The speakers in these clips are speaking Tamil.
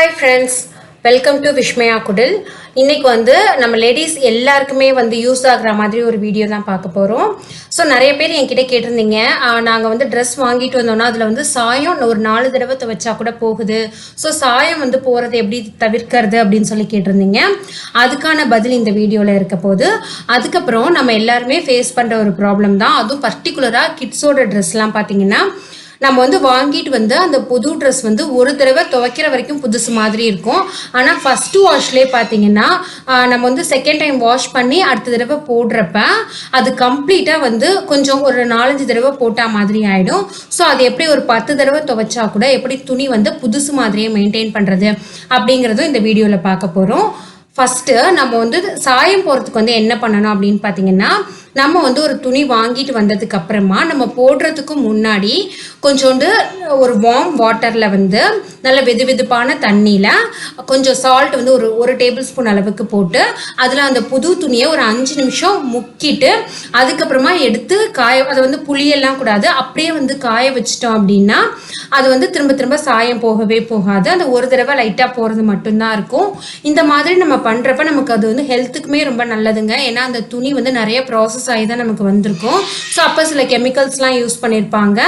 Hi friends, welcome to vismayakudil. இன்னைக்கு வந்து நம்ம லேடிஸ் எல்லாருக்குமே வந்து யூஸ் ஆகுற மாதிரி ஒரு வீடியோ தான் பார்க்க போகிறோம். ஸோ நிறைய பேர் என்கிட்ட கேட்டிருந்தீங்க, நாங்கள் வந்து ட்ரெஸ் வாங்கிட்டு வந்தோம்னா அதில் வந்து சாயம் ஒரு 4 தடவை துவைச்சா கூட போகுது. ஸோ சாயம் வந்து போகிறது எப்படி தவிர்க்கிறது அப்படின்னு சொல்லி கேட்டிருந்தீங்க. அதுக்கான பதில் இந்த வீடியோவில் இருக்க போது. அதுக்கப்புறம் நம்ம எல்லாருமே ஃபேஸ் பண்ணுற ஒரு ப்ராப்ளம் தான், அதுவும் பர்டிகுலராக கிட்ஸோட ட்ரெஸ்லாம் பார்த்தீங்கன்னா நம்ம வந்து வாங்கிட்டு வந்து அந்த புது ட்ரெஸ் வந்து ஒரு தடவை துவைக்கிற வரைக்கும் புதுசு மாதிரி இருக்கும். ஆனால் ஃபஸ்ட்டு வாஷ்லேயே பார்த்தீங்கன்னா நம்ம வந்து செகண்ட் டைம் வாஷ் பண்ணி அடுத்த தடவை போடுறப்ப அது கம்ப்ளீட்டாக வந்து கொஞ்சம் ஒரு 4-5 தடவை போட்டால் மாதிரி ஆகிடும். ஸோ அது எப்படி ஒரு 10 தடவை துவைச்சா கூட எப்படி துணி வந்து புதுசு மாதிரியே மெயின்டைன் பண்ணுறது அப்படிங்கிறதும் இந்த வீடியோவில் பார்க்க போகிறோம். ஃபஸ்ட்டு நம்ம வந்து சாயம் போகிறதுக்கு வந்து என்ன பண்ணணும் அப்படின்னு பார்த்தீங்கன்னா, நம்ம வந்து ஒரு துணி வாங்கிட்டு வந்ததுக்கு அப்புறமா நம்ம போடுறதுக்கு முன்னாடி கொஞ்சோண்டு ஒரு வார்ம் வாட்டரில் வந்து நல்ல வெது வெதுப்பான தண்ணியில் கொஞ்சம் சால்ட் வந்து ஒரு டேபிள் ஸ்பூன் அளவுக்கு போட்டு அதில் அந்த புது துணியை ஒரு 5 நிமிஷம் முக்கிட்டு அதுக்கப்புறமா எடுத்து அதை வந்து புளியெல்லாம் கூடாது, அப்படியே வந்து காய வச்சிட்டோம் அப்படின்னா அது வந்து திரும்ப திரும்ப சாயம் போகவே போகாது. அந்த ஒரு தடவை லைட்டாக போகிறது மட்டும்தான் இருக்கும். இந்த மாதிரி நம்ம பண்ணுறப்ப நமக்கு அது வந்து ஹெல்த்துக்குமே ரொம்ப நல்லதுங்க. ஏன்னா அந்த துணி வந்து நிறைய ப்ராசஸ் ஆகி தான் நமக்கு வந்திருக்கும். ஸோ அப்போ சில கெமிக்கல்ஸ்லாம் யூஸ் பண்ணியிருப்பாங்க.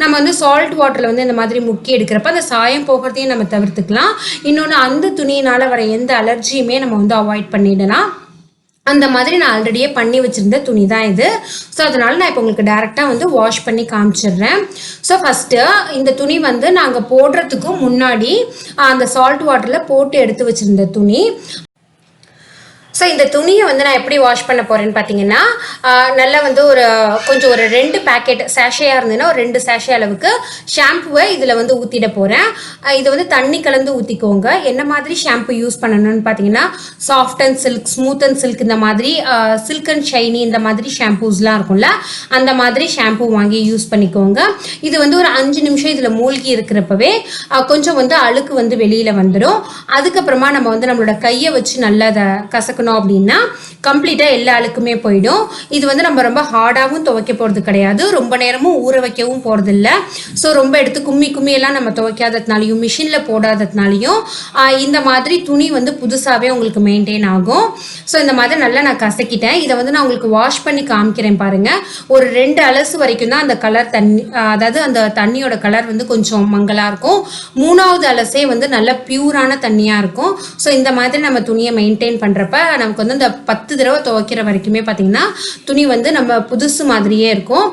நம்ம வந்து சால்ட் வாட்டரில் வந்து இந்த மாதிரி முக்கி எடுக்கிறப்ப அந்த சாயம் போகிறதையும் நம்ம தவிர்த்துக்கலாம். இன்னொன்று, அந்த துணியினால் வர எந்த அலர்ஜியுமே நம்ம வந்து அவாய்ட் பண்ணிடலாம். அந்த மாதிரி நான் ஆல்ரெடியே பண்ணி வச்சுருந்த துணி தான் இது. ஸோ அதனால் நான் இப்போ உங்களுக்கு டேரெக்டாக வந்து வாஷ் பண்ணி காமிச்சிடுறேன். ஸோ ஃபஸ்ட்டு இந்த துணி வந்து நாங்கள் போடுறதுக்கு முன்னாடி அந்த சால்ட் வாட்டரில் போட்டு எடுத்து வச்சுருந்த துணி. ஸோ இந்த துணியை வந்து நான் எப்படி வாஷ் பண்ண போகிறேன்னு பார்த்தீங்கன்னா, நல்லா வந்து கொஞ்சம் ஒரு 2 பேக்கெட் சேஷையாக இருந்ததுன்னா ஒரு 2 சேஷை அளவுக்கு ஷாம்புவை இதில் வந்து ஊற்றிட போகிறேன். இது வந்து தண்ணி கலந்து ஊற்றிக்கோங்க. என்ன மாதிரி ஷாம்பு யூஸ் பண்ணணும்னு பார்த்தீங்கன்னா, soft and silk, smooth and silk, இந்த மாதிரி சில்க் அண்ட் ஷைனி இந்த மாதிரி ஷாம்பூஸ்லாம் இருக்கும்ல, அந்த மாதிரி ஷாம்பு வாங்கி யூஸ் பண்ணிக்கோங்க. இது வந்து ஒரு 5 நிமிஷம் இதில் மூழ்கி இருக்கிறப்பவே கொஞ்சம் வந்து அழுக்கு வந்து வெளியில் வந்துடும். அதுக்கப்புறமா நம்ம வந்து நம்மளோட கையை வச்சு நல்லா அதை கசக்கணும் அப்படின்னா கம்ப்ளீட்டாக எல்லா அழுக்குமே போயிடும். இது வந்து நம்ம ரொம்ப ஹார்டாகவும் துவைக்க போகிறது கிடையாது, ரொம்ப நேரமும் ஊற வைக்கவும் போகிறது இல்லை. ஸோ ரொம்ப எடுத்து கும்மியெல்லாம் நம்ம துவைக்காததுனாலையும் மிஷினில் போடாததுனாலையும் இந்த மாதிரி துணி வந்து புதுசாகவே உங்களுக்கு மெயின்டைன் ஆகும். ஸோ இந்த மாதிரி நல்லா நான் கசக்கிட்டேன். இதை வந்து நான் உங்களுக்கு வாஷ் பண்ணி காமிக்கிறேன் பாருங்கள். ஒரு 2 அலசு வரைக்கும் தான் அந்த கலர் தண்ணி, அதாவது அந்த தண்ணியோட கலர் வந்து கொஞ்சம் மங்கலாக இருக்கும். 3வது அலசே வந்து நல்ல பியூரான தண்ணியாக இருக்கும். ஸோ இந்த மாதிரி நம்ம துணியை மெயின்டைன் பண்ணுறப்ப நமக்கு வந்து இந்த 10 தடவை துவைக்கிற வரைக்குமே பார்த்தீங்கன்னா துணி வந்து நம்ம புதுசு மாதிரியே இருக்கும்.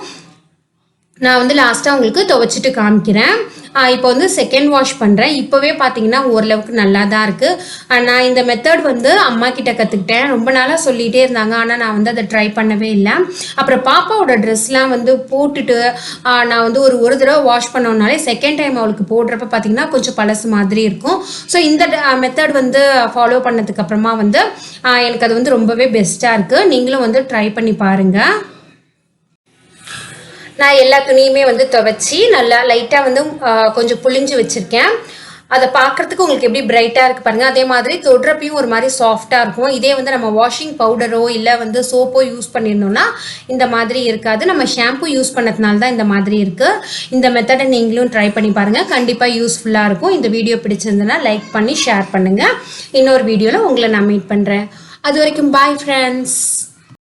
நான் வந்து லாஸ்ட்டாக உங்களுக்கு துவைச்சிட்டு காமிக்கிறேன். இப்போ வந்து செகண்ட் வாஷ் பண்ணுறேன். இப்போவே பார்த்தீங்கன்னா ஓரளவுக்கு நல்லா தான் இருக்குது. நான் இந்த மெத்தட் வந்து அம்மா கிட்ட கற்றுக்கிட்டேன். ரொம்ப நாளாக சொல்லிகிட்டே இருந்தாங்க, ஆனால் நான் வந்து அதை ட்ரை பண்ணவே இல்லை. அப்புறம் பாப்பாவோட ட்ரெஸ்லாம் வந்து போட்டுட்டு நான் வந்து ஒரு தடவை வாஷ் பண்ணோன்னாலே செகண்ட் டைம் அவளுக்கு போடுறப்ப பார்த்தீங்கன்னா கொஞ்சம் பழசு மாதிரி இருக்கும். ஸோ இந்த மெத்தட் வந்து ஃபாலோ பண்ணதுக்கப்புறமா வந்து எனக்கு அது வந்து ரொம்பவே பெஸ்ட்டாக இருக்குது. நீங்களும் வந்து ட்ரை பண்ணி பாருங்கள். நான் எல்லா துணியுமே வந்து துவைச்சி நல்லா லைட்டாக வந்து கொஞ்சம் புளிஞ்சு வச்சுருக்கேன். அதை பார்க்குறதுக்கு உங்களுக்கு எப்படி பிரைட்டாக இருக்குது பாருங்கள். அதே மாதிரி தொடுறப்பையும் ஒரு மாதிரி சாஃப்டாக இருக்கும். இதே வந்து நம்ம வாஷிங் பவுடரோ இல்லை வந்து சோப்போ யூஸ் பண்ணியிருந்தோம்னா இந்த மாதிரி இருக்காது. நம்ம ஷாம்பு யூஸ் பண்ணதுனால தான் இந்த மாதிரி இருக்குது. இந்த மெத்தடை நீங்களும் ட்ரை பண்ணி பாருங்கள், கண்டிப்பாக யூஸ்ஃபுல்லாக இருக்கும். இந்த வீடியோ பிடிச்சிருந்ததுன்னா லைக் பண்ணி ஷேர் பண்ணுங்கள். இன்னொரு வீடியோவில் உங்களை நான் மீட் பண்ணுறேன். அது வரைக்கும் பாய் ஃப்ரெண்ட்ஸ்.